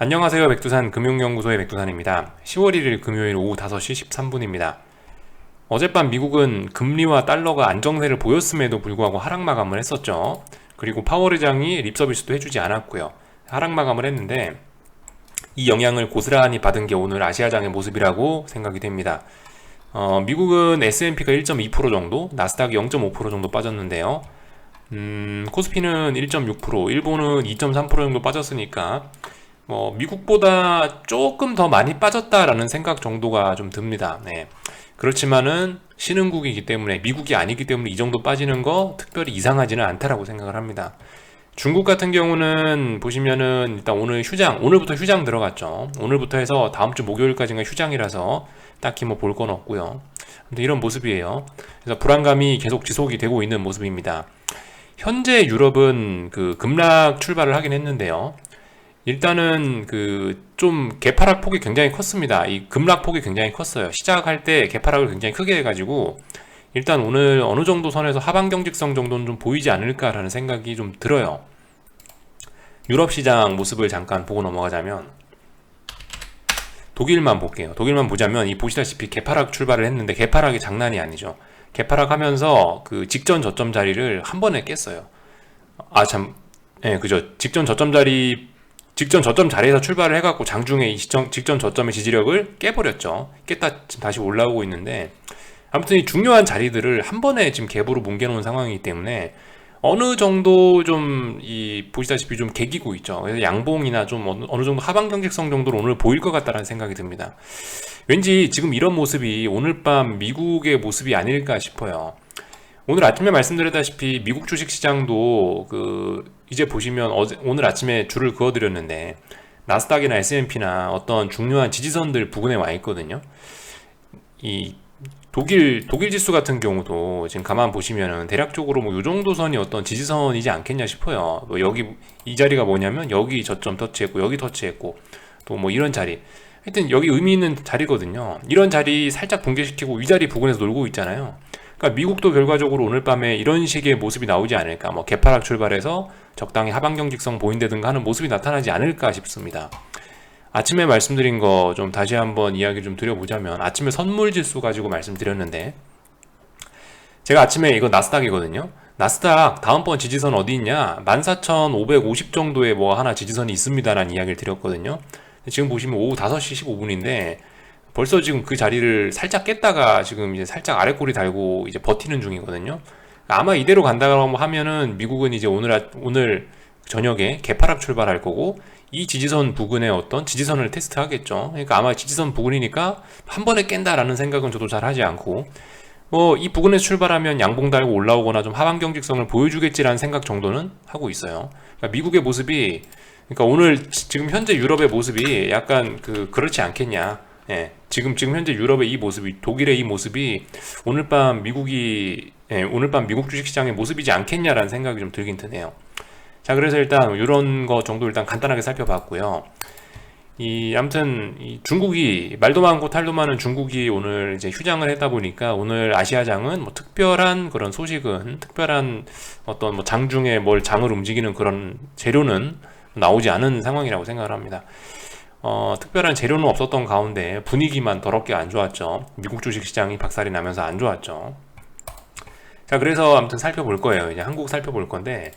안녕하세요. 백두산 금융연구소의 백두산입니다. 10월 1일 금요일 오후 5시 13분입니다. 어젯밤 미국은 금리와 달러가 안정세를 보였음에도 불구하고 하락 마감을 했었죠. 그리고 파월 의장이 립서비스도 해주지 않았고요. 하락 마감을 했는데 이 영향을 고스란히 받은 게 오늘 아시아장의 모습이라고 생각이 됩니다. 미국은 S&P가 1.2% 정도, 나스닥이 0.5% 정도 빠졌는데요. 코스피는 1.6%, 일본은 2.3% 정도 빠졌으니까 미국보다 조금 더 많이 빠졌다라는 생각 정도가 좀 듭니다. 네. 그렇지만은 신흥국이기 때문에 미국이 아니기 때문에 이 정도 빠지는 거 특별히 이상하지는 않다라고 생각을 합니다. 중국 같은 경우는 보시면은 일단 오늘부터 휴장 들어갔죠. 오늘부터 해서 다음 주 목요일까지가 휴장이라서 딱히 볼 건 없고요. 아무튼 이런 모습이에요. 그래서 불안감이 계속 지속이 되고 있는 모습입니다. 현재 유럽은 그 급락 출발을 하긴 했는데요. 일단은 좀 개파락 폭이 굉장히 컸습니다. 이 급락 폭이 굉장히 컸어요. 시작할 때 개파락을 굉장히 크게 해가지고 일단 오늘 어느 정도 선에서 하방 경직성 정도는 좀 보이지 않을까라는 생각이 좀 들어요. 유럽 시장 모습을 잠깐 보고 넘어가자면 독일만 볼게요. 독일만 보자면 이 보시다시피 개파락 출발을 했는데 개파락이 장난이 아니죠. 개파락 하면서 그 직전 저점 자리를 한 번에 깼어요. 그죠. 직전 저점 자리에서 출발을 해갖고 장중에 이 직전 저점의 지지력을 깨버렸죠. 깼다 지금 다시 올라오고 있는데 아무튼 이 중요한 자리들을 한 번에 지금 갭으로 뭉개놓은 상황이기 때문에 어느 정도 좀 보시다시피 좀 개기고 있죠. 그래서 양봉이나 좀 어느 정도 하방 경직성 정도로 오늘 보일 것 같다는 생각이 듭니다. 왠지 지금 이런 모습이 오늘 밤 미국의 모습이 아닐까 싶어요. 오늘 아침에 말씀드렸다시피 미국 주식시장도 이제 보시면 오늘 아침에 줄을 그어드렸는데 나스닥이나 S&P나 어떤 중요한 지지선들 부근에 와 있거든요. 이 독일 지수 같은 경우도 지금 가만 보시면은 대략적으로 요 정도 선이 어떤 지지선이지 않겠냐 싶어요. 여기 이 자리가 뭐냐면 여기 저점 터치했고 여기 터치했고 또 이런 자리. 하여튼 여기 의미 있는 자리거든요. 이런 자리 살짝 붕괴시키고 위 자리 부근에서 놀고 있잖아요. 그러니까 미국도 결과적으로 오늘 밤에 이런 식의 모습이 나오지 않을까, 개파락 출발해서 적당히 하방 경직성 보인다든가 하는 모습이 나타나지 않을까 싶습니다. 아침에 말씀드린 거 좀 다시 한번 이야기 좀 드려보자면 아침에 선물 지수 가지고 말씀드렸는데 제가 아침에 이거 나스닥이거든요. 나스닥 다음번 지지선 어디 있냐? 14,550 정도에 하나 지지선이 있습니다라는 이야기를 드렸거든요. 지금 보시면 오후 5시 15분인데 벌써 지금 그 자리를 살짝 깼다가 지금 이제 살짝 아래 꼬리 달고 이제 버티는 중이거든요. 아마 이대로 간다고 하면은 미국은 이제 오늘 저녁에 개파락 출발할 거고 이 지지선 부근의 어떤 지지선을 테스트하겠죠. 그러니까 아마 지지선 부근이니까 한 번에 깬다라는 생각은 저도 잘 하지 않고 이 부근에서 출발하면 양봉 달고 올라오거나 좀 하방 경직성을 보여주겠지라는 생각 정도는 하고 있어요. 그러니까 미국의 모습이 그러니까 오늘 지금 현재 유럽의 모습이 약간 그렇지 않겠냐. 예, 지금 현재 유럽의 이 모습이 독일의 이 모습이 오늘 밤 미국 주식시장의 모습이지 않겠냐라는 생각이 좀 들긴 드네요. 자, 그래서 일단 이런 거 정도 일단 간단하게 살펴봤고요. 아무튼 중국이 말도 많고 탈도 많은 중국이 오늘 이제 휴장을 했다 보니까 오늘 아시아장은 특별한 그런 소식은 특별한 어떤 장중에 장을 움직이는 그런 재료는 나오지 않은 상황이라고 생각을 합니다. 특별한 재료는 없었던 가운데 분위기만 더럽게 안 좋았죠. 미국 주식시장이 박살이 나면서 안 좋았죠. 자, 그래서 아무튼 살펴볼 거예요. 이제 한국 살펴볼 건데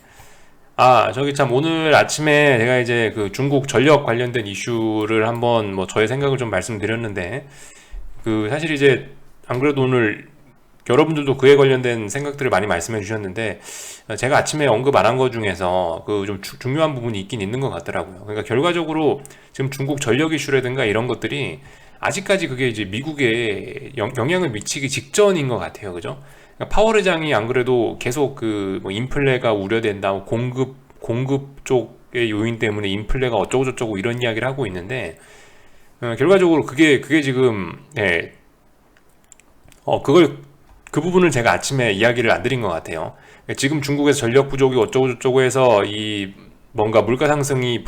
저기 참 오늘 아침에 제가 이제 중국 전력 관련된 이슈를 한번 저의 생각을 좀 말씀드렸는데 사실 이제 안 그래도 오늘 여러분들도 그에 관련된 생각들을 많이 말씀해 주셨는데 제가 아침에 언급 안 한 것 중에서 좀 중요한 부분이 있긴 있는 것 같더라고요. 그러니까 결과적으로 지금 중국 전력 이슈라든가 이런 것들이 아직까지 그게 이제 미국에 영향을 미치기 직전인 것 같아요. 그죠? 그러니까 파월 의장이 안 그래도 계속 인플레가 우려된다, 공급 쪽의 요인 때문에 인플레가 어쩌고 저쩌고 이런 이야기를 하고 있는데 결과적으로 그게 지금 그 부분을 제가 아침에 이야기를 안 드린 것 같아요. 지금 중국에서 전력 부족이 어쩌고 저쩌고 해서 뭔가 물가 상승이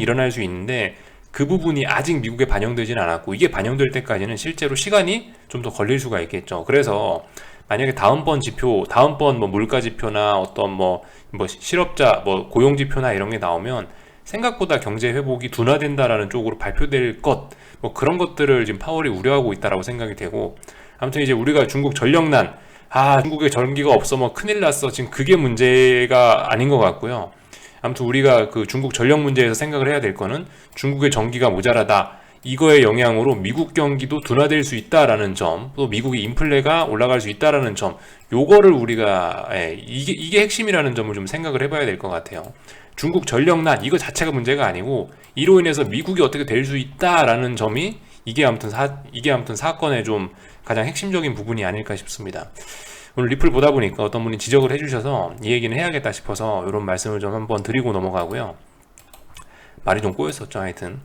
일어날 수 있는데 그 부분이 아직 미국에 반영되지는 않았고 이게 반영될 때까지는 실제로 시간이 좀 더 걸릴 수가 있겠죠. 그래서 만약에 다음번 물가 지표나 어떤 실업자 고용 지표나 이런 게 나오면 생각보다 경제 회복이 둔화된다라는 쪽으로 발표될 것, 뭐 그런 것들을 지금 파월이 우려하고 있다라고 생각이 되고, 아무튼 이제 우리가 중국 전력난, 중국에 전기가 없어 뭐 큰일 났어, 지금 그게 문제가 아닌 것 같고요. 아무튼 우리가 그 중국 전력 문제에서 생각을 해야 될 거는 중국의 전기가 모자라다, 이거의 영향으로 미국 경기도 둔화될 수 있다라는 점, 또 미국의 인플레가 올라갈 수 있다라는 점, 요거를 우리가 이게 핵심이라는 점을 좀 생각을 해봐야 될 것 같아요. 중국 전력난 이거 자체가 문제가 아니고 이로 인해서 미국이 어떻게 될 수 있다라는 점이 이게 아무튼 사건의 좀 가장 핵심적인 부분이 아닐까 싶습니다. 오늘 리플 보다 보니까 어떤 분이 지적을 해주셔서 이 얘기는 해야겠다 싶어서 이런 말씀을 좀 한번 드리고 넘어가고요. 말이 좀 꼬였었죠, 하여튼.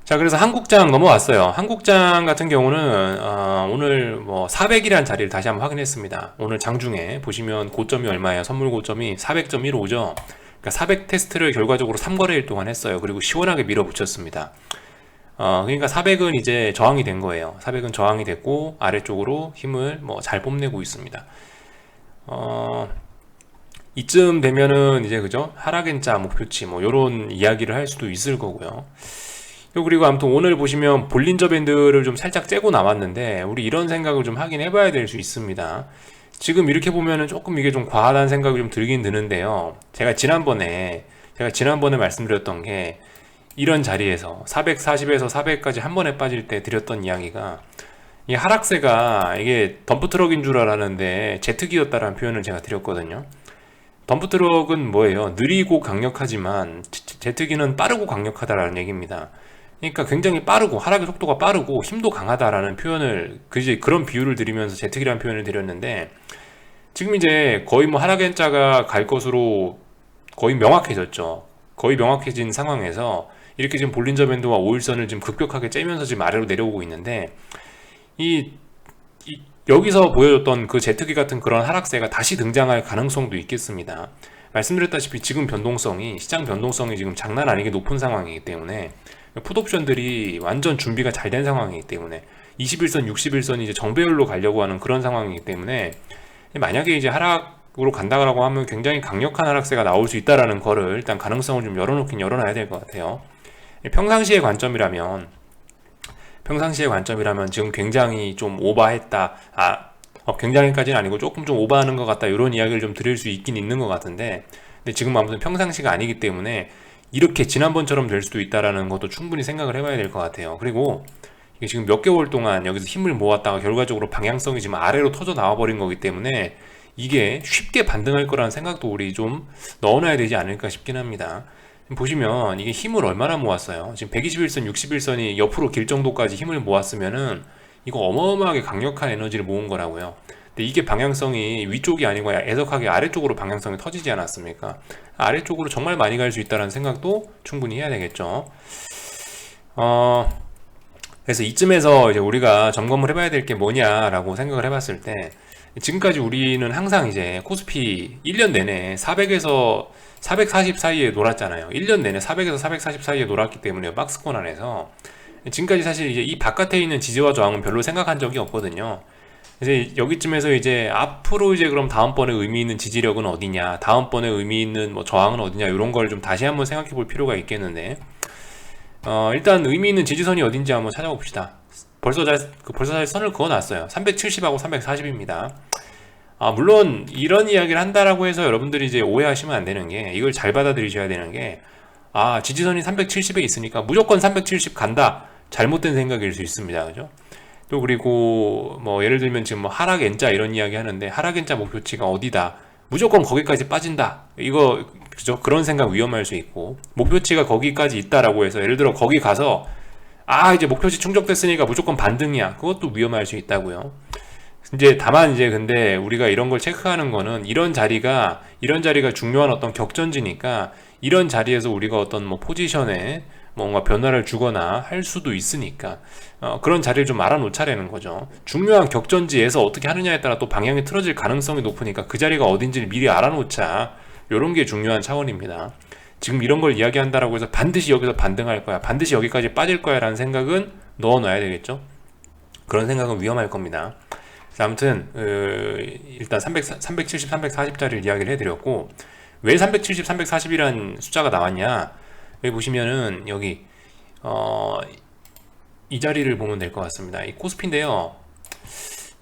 자, 그래서 한국장 넘어왔어요. 한국장 같은 경우는 오늘 뭐 400이라는 자리를 다시 한번 확인했습니다. 오늘 장중에 보시면 고점이 얼마예요? 선물 고점이 400.15죠. 그러니까 400 테스트를 결과적으로 3거래일 동안 했어요. 그리고 시원하게 밀어붙였습니다. 그러니까 400은 이제 저항이 된 거예요. 400은 저항이 됐고 아래쪽으로 힘을 뭐 잘 뽐내고 있습니다. 이쯤 되면은 이제 그죠? 하락엔자 목표치 뭐 요런 이야기를 할 수도 있을 거고요. 그리고 아무튼 오늘 보시면 볼린저 밴드를 좀 살짝 째고 나왔는데 우리 이런 생각을 좀 하긴 해봐야 될 수 있습니다. 지금 이렇게 보면은 조금 이게 좀 과하다는 생각이 좀 들긴 드는데요. 제가 지난번에 말씀드렸던 게 이런 자리에서 440에서 400까지 한 번에 빠질 때 드렸던 이야기가 이 하락세가 이게 덤프트럭인 줄 알았는데 제트기였다라는 표현을 제가 드렸거든요. 덤프트럭은 뭐예요? 느리고 강력하지만 제트기는 빠르고 강력하다라는 얘기입니다. 그러니까 굉장히 빠르고 하락의 속도가 빠르고 힘도 강하다라는 표현을 그런 비유를 드리면서 제트기라는 표현을 드렸는데 지금 이제 거의 뭐 하락엔자가 갈 것으로 거의 명확해졌죠. 거의 명확해진 상황에서 이렇게 지금 볼린저 밴드와 5일선을 지금 급격하게 째면서 지금 아래로 내려오고 있는데 여기서 보여줬던 그 제트기 같은 그런 하락세가 다시 등장할 가능성도 있겠습니다. 말씀드렸다시피 지금 시장 변동성이 지금 장난 아니게 높은 상황이기 때문에 풋옵션들이 완전 준비가 잘 된 상황이기 때문에 21선, 61선이 이제 정배열로 가려고 하는 그런 상황이기 때문에 만약에 이제 하락으로 간다고 하면 굉장히 강력한 하락세가 나올 수 있다라는 거를 일단 가능성을 좀 열어놔야 될 것 같아요. 평상시의 관점이라면 지금 굉장히 좀 오버했다. 굉장히까지는 아니고 조금 좀 오버하는 것 같다. 이런 이야기를 좀 드릴 수 있긴 있는 것 같은데, 근데 지금 아무튼 평상시가 아니기 때문에 이렇게 지난번처럼 될 수도 있다라는 것도 충분히 생각을 해봐야 될 것 같아요. 그리고 이게 지금 몇 개월 동안 여기서 힘을 모았다가 결과적으로 방향성이 지금 아래로 터져 나와버린 거기 때문에 이게 쉽게 반등할 거라는 생각도 우리 좀 넣어놔야 되지 않을까 싶긴 합니다. 보시면 이게 힘을 얼마나 모았어요. 지금 121선, 61선이 옆으로 길 정도까지 힘을 모았으면은 이거 어마어마하게 강력한 에너지를 모은 거라고요. 근데 이게 방향성이 위쪽이 아니고 애석하게 아래쪽으로 방향성이 터지지 않았습니까? 아래쪽으로 정말 많이 갈 수 있다는 생각도 충분히 해야 되겠죠. 그래서 이쯤에서 이제 우리가 점검을 해봐야 될 게 뭐냐라고 생각을 해봤을 때 지금까지 우리는 항상 이제 코스피 1년 내내 400에서 440 사이에 놀았잖아요. 1년 내내 400에서 440 사이에 놀았기 때문에 박스권 안에서 지금까지 사실 이제 이 바깥에 있는 지지와 저항은 별로 생각한 적이 없거든요. 이제 여기쯤에서 이제 앞으로 이제 그럼 다음번에 의미 있는 지지력은 어디냐, 다음번에 의미 있는 뭐 저항은 어디냐, 이런 걸 좀 다시 한번 생각해 볼 필요가 있겠는데, 일단 의미 있는 지지선이 어딘지 한번 찾아봅시다. 벌써 잘 선을 그어놨어요. 370하고 340입니다. 물론 이런 이야기를 한다라고 해서 여러분들이 이제 오해하시면 안 되는 게, 이걸 잘 받아들이셔야 되는 게, 지지선이 370에 있으니까 무조건 370 간다. 잘못된 생각일 수 있습니다. 그죠? 또 그리고 뭐 예를 들면 지금 뭐 하락 N자 이런 이야기 하는데, 하락 N자 목표치가 어디다, 무조건 거기까지 빠진다, 이거 그죠? 그런 생각 위험할 수 있고, 목표치가 거기까지 있다라고 해서 예를 들어 거기 가서 이제 목표치 충족됐으니까 무조건 반등이야, 그것도 위험할 수 있다고요. 이제 다만 이제 근데 우리가 이런 걸 체크하는 거는 이런 자리가 중요한 어떤 격전지니까, 이런 자리에서 우리가 어떤 뭐 포지션에 뭔가 변화를 주거나 할 수도 있으니까 그런 자리를 좀 알아놓자라는 거죠. 중요한 격전지에서 어떻게 하느냐에 따라 또 방향이 틀어질 가능성이 높으니까 그 자리가 어딘지를 미리 알아놓자, 이런 게 중요한 차원입니다. 지금 이런 걸 이야기한다라고 해서 반드시 여기서 반등할 거야, 반드시 여기까지 빠질 거야 라는 생각은 넣어놔야 되겠죠. 그런 생각은 위험할 겁니다. 아무튼 일단 370, 340짜리를 이야기를 해드렸고, 왜 370, 340이란 숫자가 나왔냐? 여기 보시면은 여기 이 자리를 보면 될 것 같습니다. 이 코스피인데요.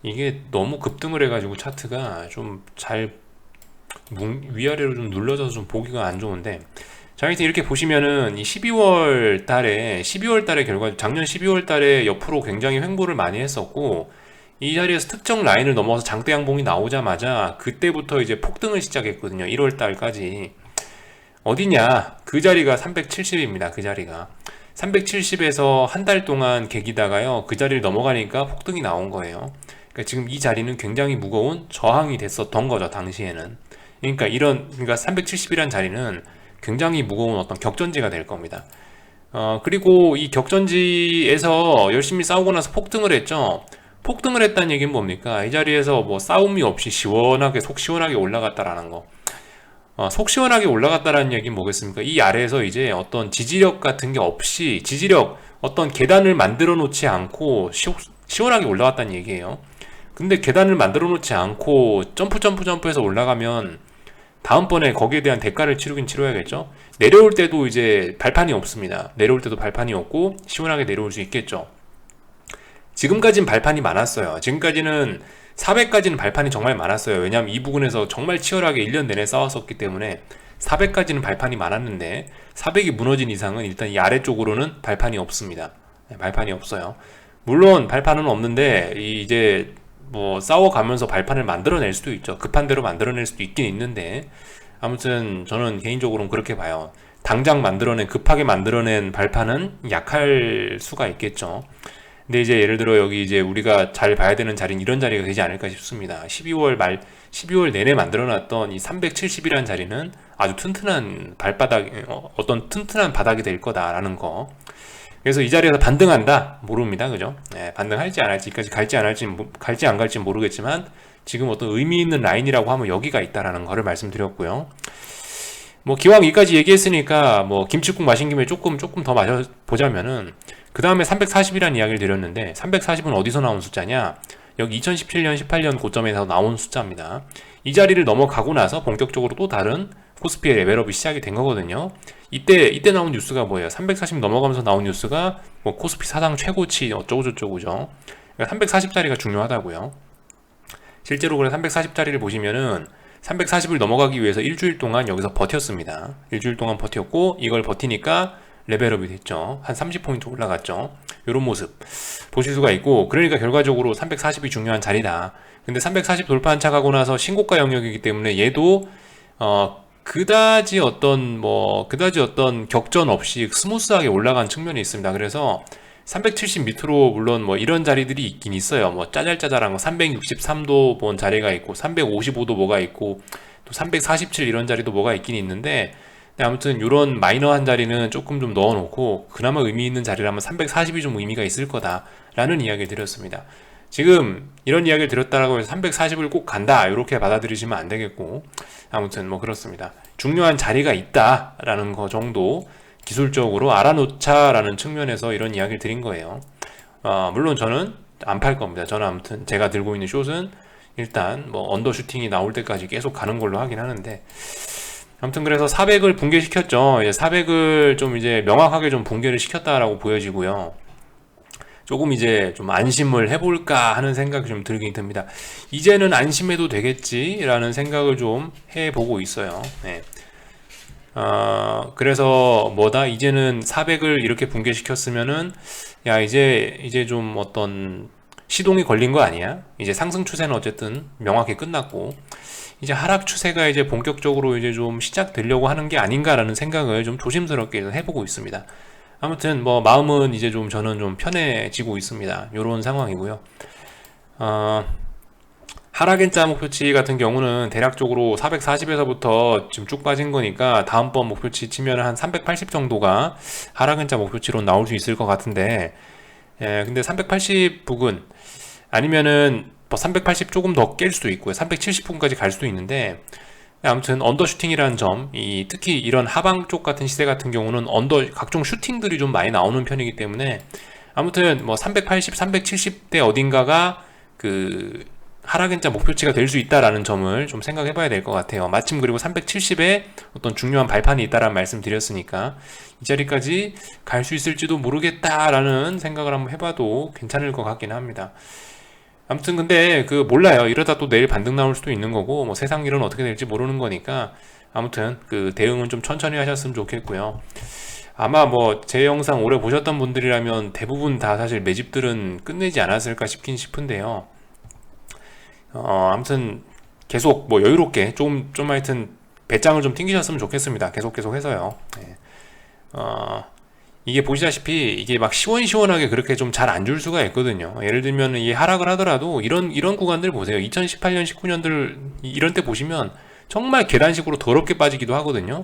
이게 너무 급등을 해가지고 차트가 좀 잘 위아래로 좀 눌러져서 좀 보기가 안 좋은데, 자, 이렇게 보시면은 이 12월 달에 결과, 작년 12월 달에 옆으로 굉장히 횡보를 많이 했었고, 이 자리에서 특정 라인을 넘어서 장대 양봉이 나오자마자 그때부터 이제 폭등을 시작했거든요. 1월 달까지. 어디냐? 그 자리가 370입니다. 그 자리가 370에서 한 달 동안 개기다가요, 그 자리를 넘어가니까 폭등이 나온 거예요. 그러니까 지금 이 자리는 굉장히 무거운 저항이 됐었던 거죠, 당시에는. 그러니까 370이란 자리는 굉장히 무거운 어떤 격전지가 될 겁니다. 그리고 이 격전지에서 열심히 싸우고 나서 폭등을 했죠. 폭등을 했다는 얘기는 뭡니까? 이 자리에서 뭐 싸움이 없이 속 시원하게 올라갔다라는 거. 속 시원하게 올라갔다라는 얘기는 뭐겠습니까? 이 아래에서 이제 어떤 지지력 같은 게 없이, 어떤 계단을 만들어 놓지 않고 시원하게 올라갔다는 얘기예요. 근데 계단을 만들어 놓지 않고 점프해서 올라가면 다음번에 거기에 대한 대가를 치르긴 치러야겠죠. 내려올 때도 이제 발판이 없습니다. 내려올 때도 발판이 없고 시원하게 내려올 수 있겠죠. 지금까지는 발판이 많았어요. 지금까지는 400까지는 발판이 정말 많았어요. 왜냐하면 이 부분에서 정말 치열하게 1년 내내 싸웠었기 때문에 400까지는 발판이 많았는데, 400이 무너진 이상은 일단 이 아래쪽으로는 발판이 없습니다. 발판이 없어요. 물론 발판은 없는데 이제 뭐 싸워가면서 발판을 만들어낼 수도 있죠. 급한 대로 만들어낼 수도 있긴 있는데, 아무튼 저는 개인적으로는 그렇게 봐요. 당장 급하게 만들어낸 발판은 약할 수가 있겠죠. 근데 이제 예를 들어 여기 이제 우리가 잘 봐야 되는 자리는 이런 자리가 되지 않을까 싶습니다. 12월 내내 만들어놨던 이 370이라는 자리는 아주 튼튼한 어떤 튼튼한 바닥이 될 거다라는 거. 그래서 이 자리에서 반등한다? 모릅니다. 그죠? 네, 반등할지 안 할지까지 갈지 안 갈지 모르겠지만, 지금 어떤 의미 있는 라인이라고 하면 여기가 있다라는 거를 말씀드렸고요. 뭐 기왕 여기까지 얘기했으니까 뭐 김치국 마신 김에 조금 더 마셔보자면은, 그 다음에 340이라는 이야기를 드렸는데, 340은 어디서 나온 숫자냐? 여기 2017년 18년 고점에서 나온 숫자입니다. 이 자리를 넘어가고 나서 본격적으로 또 다른 코스피의 레벨업이 시작이 된 거거든요. 이때 나온 뉴스가 뭐예요? 340 넘어가면서 나온 뉴스가 뭐 코스피 사상 최고치 어쩌고저쩌고죠. 그러니까 340짜리가 중요하다고요. 실제로 그래 340짜리를 보시면은 340을 넘어가기 위해서 일주일 동안 여기서 버텼습니다. 일주일 동안 버텼고, 이걸 버티니까 레벨업이 됐죠. 한 30포인트 올라갔죠. 이런 모습 보실 수가 있고, 그러니까 결과적으로 340이 중요한 자리다. 근데 340 돌파 안착하고 나서 신고가 영역이기 때문에 얘도 그다지 어떤 격전 없이 스무스하게 올라간 측면이 있습니다. 그래서 370 밑으로 물론 뭐 이런 자리들이 있긴 있어요. 뭐 짜잘짜잘한 거 363도 본 자리가 있고, 355도 뭐가 있고, 또 347 이런 자리도 뭐가 있긴 있는데, 아무튼 이런 마이너한 자리는 조금 좀 넣어놓고, 그나마 의미 있는 자리라면 340이 좀 의미가 있을 거다라는 이야기를 드렸습니다. 지금 이런 이야기를 드렸다라고 해서 340을 꼭 간다 이렇게 받아들이시면 안 되겠고, 아무튼 뭐 그렇습니다. 중요한 자리가 있다라는 거 정도 기술적으로 알아놓자라는 측면에서 이런 이야기를 드린 거예요. 물론 저는 안 팔 겁니다. 저는 아무튼 제가 들고 있는 숏은 일단 뭐 언더슈팅이 나올 때까지 계속 가는 걸로 하긴 하는데, 아무튼 그래서 400을 붕괴시켰죠. 이제 400을 좀 이제 명확하게 좀 붕괴를 시켰다라고 보여지고요. 조금 이제 좀 안심을 해볼까 하는 생각이 좀 들긴 듭니다. 이제는 안심해도 되겠지라는 생각을 좀 해보고 있어요. 네. 그래서 이제는 400을 이렇게 붕괴시켰으면은, 야, 이제 좀 어떤 시동이 걸린 거 아니야? 이제 상승 추세는 어쨌든 명확히 끝났고, 이제 하락 추세가 이제 본격적으로 이제 좀 시작되려고 하는 게 아닌가라는 생각을 좀 조심스럽게 해보고 있습니다. 아무튼 뭐 마음은 이제 저는 좀 편해지고 있습니다. 요런 상황이고요. 하락엔자 목표치 같은 경우는 대략적으로 440에서부터 지금 쭉 빠진 거니까, 다음번 목표치 치면 한 380 정도가 하락엔자 목표치로 나올 수 있을 것 같은데, 근데 380 부근 아니면은 380 조금 더 깰 수도 있고요. 370 부근까지 갈 수도 있는데, 아무튼 언더슈팅이라는 점, 특히 이런 하방 쪽 같은 시세 같은 경우는 각종 슈팅들이 좀 많이 나오는 편이기 때문에, 아무튼 뭐 380, 370대 어딘가가 하락인자 목표치가 될 수 있다라는 점을 좀 생각해 봐야 될 것 같아요. 마침 그리고 370에 어떤 중요한 발판이 있다라는 말씀 드렸으니까 이 자리까지 갈 수 있을지도 모르겠다라는 생각을 한번 해봐도 괜찮을 것 같긴 합니다. 아무튼 근데 그 몰라요. 이러다 또 내일 반등 나올 수도 있는 거고 뭐 세상 일은 어떻게 될지 모르는 거니까 아무튼 그 대응은 좀 천천히 하셨으면 좋겠고요. 아마 뭐 제 영상 오래 보셨던 분들이라면 대부분 다 사실 매집들은 끝내지 않았을까 싶긴 싶은데요. 아무튼 계속 뭐 여유롭게 좀 하여튼 배짱을 좀 튕기셨으면 좋겠습니다. 계속 해서요. 네. 이게 보시다시피 이게 막 시원시원하게 그렇게 좀 잘 안 줄 수가 있거든요. 예를 들면 이 하락을 하더라도 이런 구간들 보세요. 2018년, 19년들 이런 때 보시면 정말 계단식으로 더럽게 빠지기도 하거든요.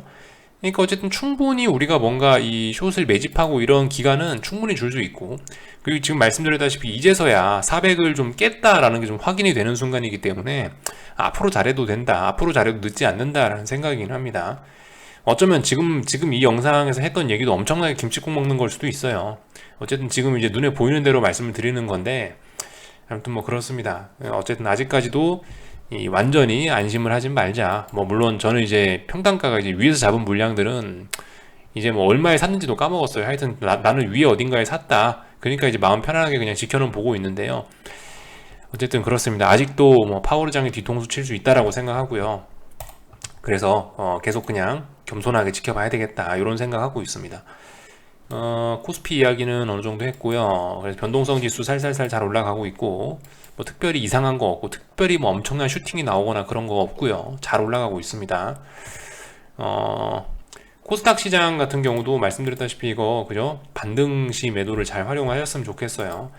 그러니까 어쨌든 충분히 우리가 뭔가 이 숏을 매집하고 이런 기간은 충분히 줄 수 있고, 그리고 지금 말씀드렸다시피 이제서야 400을 좀 깼다라는 게 좀 확인이 되는 순간이기 때문에 앞으로 잘해도 된다, 앞으로 잘해도 늦지 않는다라는 생각이긴 합니다. 어쩌면 지금 이 영상에서 했던 얘기도 엄청나게 김치국 먹는 걸 수도 있어요. 어쨌든 지금 이제 눈에 보이는 대로 말씀을 드리는 건데, 아무튼 뭐 그렇습니다. 어쨌든 아직까지도 완전히 안심을 하진 말자. 뭐 물론 저는 이제 평단가가 이제 위에서 잡은 물량들은 이제 뭐 얼마에 샀는지도 까먹었어요. 하여튼 나는 위에 어딘가에 샀다. 그러니까 이제 마음 편안하게 그냥 지켜는 보고 있는데요. 어쨌든 그렇습니다. 아직도 뭐 파워르장이 뒤통수 칠 수 있다라고 생각하고요. 그래서 계속 그냥 겸손하게 지켜봐야 되겠다 이런 생각하고 있습니다. 코스피 이야기는 어느 정도 했고요. 그래서 변동성 지수 살살살 잘 올라가고 있고 뭐 특별히 이상한 거 없고 특별히 뭐 엄청난 슈팅이 나오거나 그런 거 없고요. 잘 올라가고 있습니다. 코스닥 시장 같은 경우도 말씀드렸다시피 이거 그죠? 반등 시 매도를 잘 활용하셨으면 좋겠어요.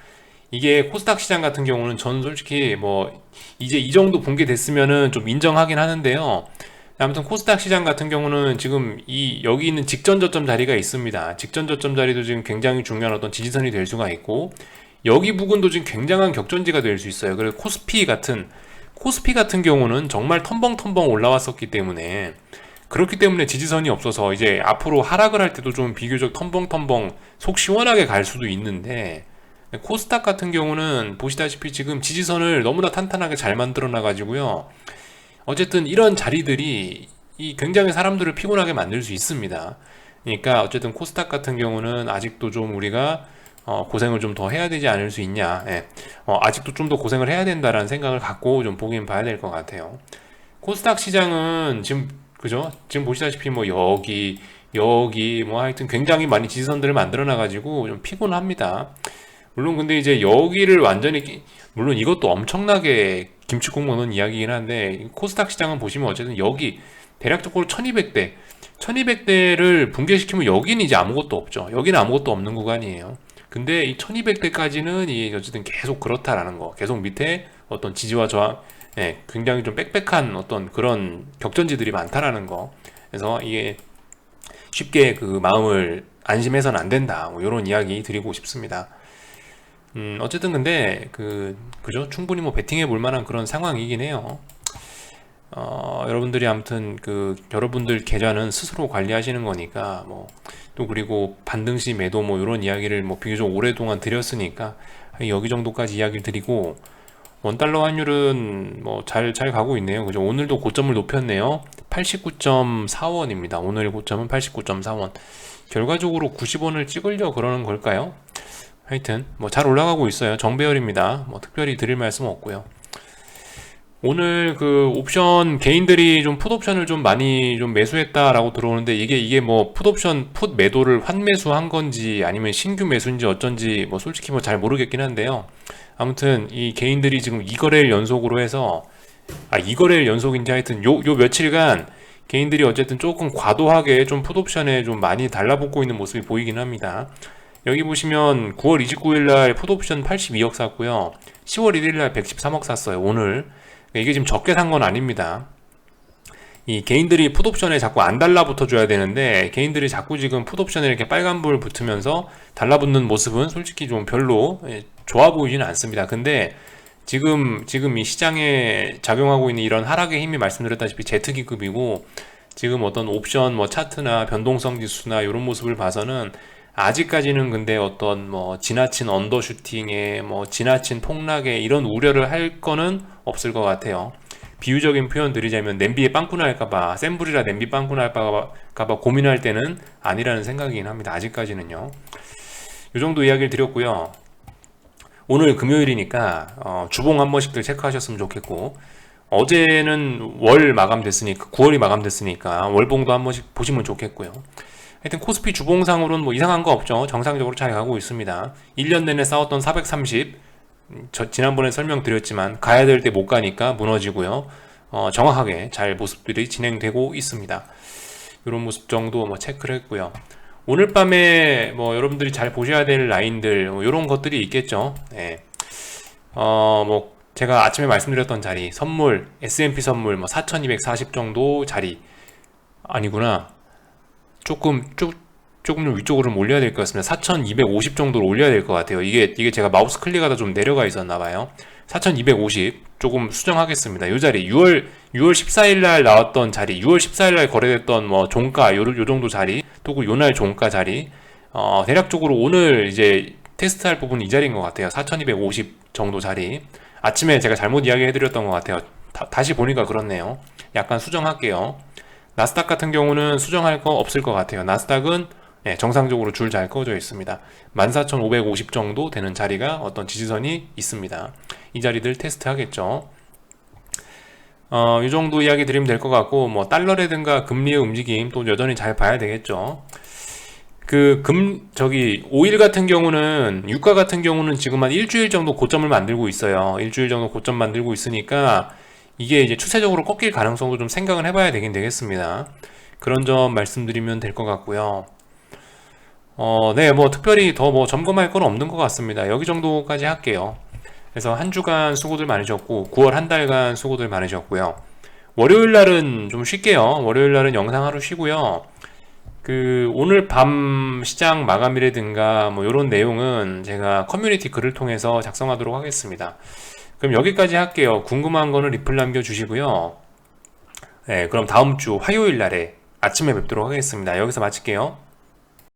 이게 코스닥 시장 같은 경우는 저는 솔직히 뭐 이제 이 정도 붕괴됐으면은 좀 인정하긴 하는데요. 아무튼 코스닥 시장 같은 경우는 지금 여기 있는 직전 저점 자리가 있습니다. 직전 저점 자리도 지금 굉장히 중요한 어떤 지지선이 될 수가 있고 여기 부근도 지금 굉장한 격전지가 될 수 있어요. 그리고 코스피 같은 경우는 정말 텀벙텀벙 올라왔었기 때문에 그렇기 때문에 지지선이 없어서 이제 앞으로 하락을 할 때도 좀 비교적 텀벙텀벙 속 시원하게 갈 수도 있는데 코스닥 같은 경우는 보시다시피 지금 지지선을 너무나 탄탄하게 잘 만들어 놔가지고요. 어쨌든 이런 자리들이 굉장히 사람들을 피곤하게 만들 수 있습니다. 그러니까 어쨌든 코스닥 같은 경우는 아직도 좀 우리가 고생을 좀 더 해야 되지 않을 수 있냐. 예. 아직도 좀 더 고생을 해야 된다라는 생각을 갖고 좀 보긴 봐야 될 것 같아요. 코스닥 시장은 지금 그죠? 지금 보시다시피 뭐 여기 뭐 하여튼 굉장히 많이 지지선들을 만들어 놔가지고 좀 피곤합니다. 물론 근데 이제 여기를 완전히 물론 이것도 엄청나게 김치국 먹는 이야기이긴 한데 코스닥 시장은 보시면 어쨌든 여기 대략적으로 1200대를 붕괴시키면 여기는 이제 아무것도 없죠. 여기는 아무것도 없는 구간이에요. 근데 이 1200대까지는 어쨌든 계속 그렇다라는 거, 계속 밑에 어떤 지지와 저항, 굉장히 좀 빽빽한 어떤 그런 격전지들이 많다라는 거. 그래서 이게 쉽게 그 마음을 안심해서는 안 된다. 뭐 이런 이야기 드리고 싶습니다. 어쨌든 근데 그죠? 충분히 뭐 베팅해 볼 만한 그런 상황이긴 해요. 여러분들이 아무튼 여러분들 계좌는 스스로 관리하시는 거니까 뭐 또 그리고 반등시 매도 뭐 이런 이야기를 뭐 비교적 오랫동안 드렸으니까 여기 정도까지 이야기를 드리고 원달러 환율은 뭐 잘 가고 있네요. 그죠? 오늘도 고점을 높였네요. 89.4원입니다. 오늘의 고점은 89.4원. 결과적으로 90원을 찍으려 그러는 걸까요? 하여튼 뭐 잘 올라가고 있어요. 정배열입니다. 뭐 특별히 드릴 말씀 없고요. 오늘 옵션 개인들이 좀 풋옵션을 좀 많이 좀 매수했다라고 들어오는데 이게 뭐 풋옵션 풋 매도를 환매수한 건지 아니면 신규 매수인지 어쩐지 뭐 솔직히 뭐 잘 모르겠긴 한데요. 아무튼 이 개인들이 지금 2거래일 연속으로 해서 2거래일 연속인지 하여튼 요 며칠간 개인들이 어쨌든 조금 과도하게 좀 풋옵션에 좀 많이 달라붙고 있는 모습이 보이긴 합니다. 여기 보시면 9월 29일 날 풋옵션 82억 샀고요. 10월 1일 날 113억 샀어요. 오늘. 이게 지금 적게 산 건 아닙니다. 이 개인들이 풋옵션에 자꾸 안 달라붙어 줘야 되는데 개인들이 자꾸 지금 풋옵션에 이렇게 빨간불 붙으면서 달라붙는 모습은 솔직히 좀 별로 좋아 보이지는 않습니다. 근데 지금 이 시장에 작용하고 있는 이런 하락의 힘이 말씀드렸다시피 Z기급이고 지금 어떤 옵션 뭐 차트나 변동성 지수나 이런 모습을 봐서는 아직까지는 근데 어떤 뭐 지나친 언더슈팅에 뭐 지나친 폭락에 이런 우려를 할 거는 없을 것 같아요. 비유적인 표현 드리자면 냄비에 빵꾸 날까봐, 센 불이라 냄비 빵꾸 날까봐 고민할 때는 아니라는 생각이긴 합니다. 아직까지는요. 이 정도 이야기를 드렸고요. 오늘 금요일이니까 주봉 한 번씩들 체크하셨으면 좋겠고, 어제는 월 마감됐으니까 9월이 마감됐으니까 월봉도 한 번씩 보시면 좋겠고요. 하여튼 코스피 주봉상으로는 뭐 이상한 거 없죠. 정상적으로 잘 가고 있습니다. 1년 내내 싸웠던 430, 지난번에 설명드렸지만 가야 될 때 못 가니까 무너지고요. 정확하게 잘 모습들이 진행되고 있습니다. 이런 모습 정도 뭐 체크를 했고요. 오늘 밤에 뭐 여러분들이 잘 보셔야 될 라인들 뭐 이런 것들이 있겠죠. 네. 뭐 제가 아침에 말씀드렸던 자리 선물 S&P 선물 뭐 4240 정도 자리 아니구나. 조금 좀 위쪽으로 좀 올려야 될 것 같습니다. 4250 정도로 올려야 될 것 같아요. 이게 제가 마우스 클릭하다 좀 내려가 있었나 봐요. 4250 조금 수정하겠습니다. 이 자리 6월 14일 날 나왔던 자리, 6월 14일 날 거래됐던 뭐 종가 요 정도 자리, 또 그 요날 종가 자리, 대략적으로 오늘 이제 테스트할 부분은 이 자리인 것 같아요. 4250 정도 자리. 아침에 제가 잘못 이야기해드렸던 것 같아요. 다시 보니까 그렇네요. 약간 수정할게요. 나스닥 같은 경우는 수정할 거 없을 것 같아요. 나스닥은 정상적으로 줄 잘 꺼져 있습니다. 14,550 정도 되는 자리가 어떤 지지선이 있습니다. 이 자리들 테스트 하겠죠. 이 정도 이야기 드리면 될 것 같고, 뭐 달러라든가 금리의 움직임 또 여전히 잘 봐야 되겠죠. 오일 같은 경우는, 유가 같은 경우는 지금 한 일주일 정도 고점을 만들고 있어요. 일주일 정도 고점 만들고 있으니까 이게 이제 추세적으로 꺾일 가능성도 좀 생각을 해봐야 되긴 되겠습니다. 그런 점 말씀드리면 될 것 같고요. 네, 뭐 특별히 더 뭐 점검할 건 없는 것 같습니다. 여기 정도까지 할게요. 그래서 한 주간 수고들 많으셨고 9월 한 달간 수고들 많으셨고요. 월요일 날은 좀 쉴게요. 월요일 날은 영상 하루 쉬고요. 오늘 밤 시장 마감이라든가 뭐 이런 내용은 제가 커뮤니티 글을 통해서 작성하도록 하겠습니다. 그럼 여기까지 할게요. 궁금한 거는 리플 남겨주시고요. 네, 그럼 다음 주 화요일 날에 아침에 뵙도록 하겠습니다. 여기서 마칠게요.